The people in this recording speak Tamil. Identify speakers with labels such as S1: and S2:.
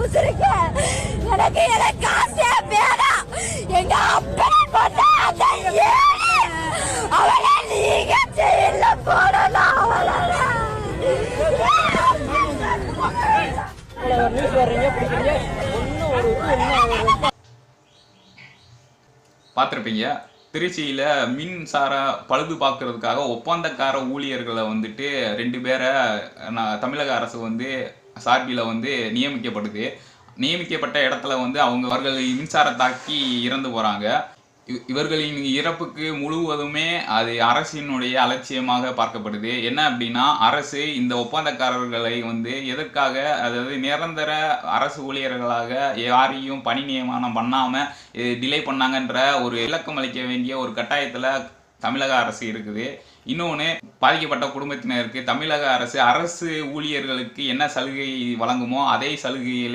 S1: உசுருக்கு எனக்கு எனக்கு காசே வேணாம். எங்க அப்பனை கொண்டா அந்த ஏழை அவளை நீங்க ஜெயில போடலாம்.
S2: பார்த்துருப்பீங்க, திருச்சியில் மின்சார பழுது பார்க்கறதுக்காக ஒப்பந்தக்கார ஊழியர்களை வந்துட்டு 2 பேரை தமிழக அரசு வந்து சார்பில் வந்து நியமிக்கப்பட்ட இடத்துல வந்து அவர்கள் மின்சாரம் தாக்கி இறந்து போகிறாங்க. இவர்களின் இறப்புக்கு முழுவதுமே அது அரசினுடைய அலட்சியமாக பார்க்கப்படுது. என்ன அப்படின்னா, அரசு இந்த ஒப்பந்தக்காரர்களை வந்து எதற்காக, அதாவது நிரந்தர அரசு ஊழியர்களாக யாரையும் பணி நியமனம் பண்ணாமல் டிலே பண்ணாங்கன்ற ஒரு விளக்கம் அளிக்க வேண்டிய ஒரு கட்டாயத்தில் தமிழக அரசு இருக்குது. இன்னொன்று, பாதிக்கப்பட்ட குடும்பத்தினருக்கு தமிழக அரசு ஊழியர்களுக்கு என்ன சலுகை வழங்குமோ அதே சலுகைகளை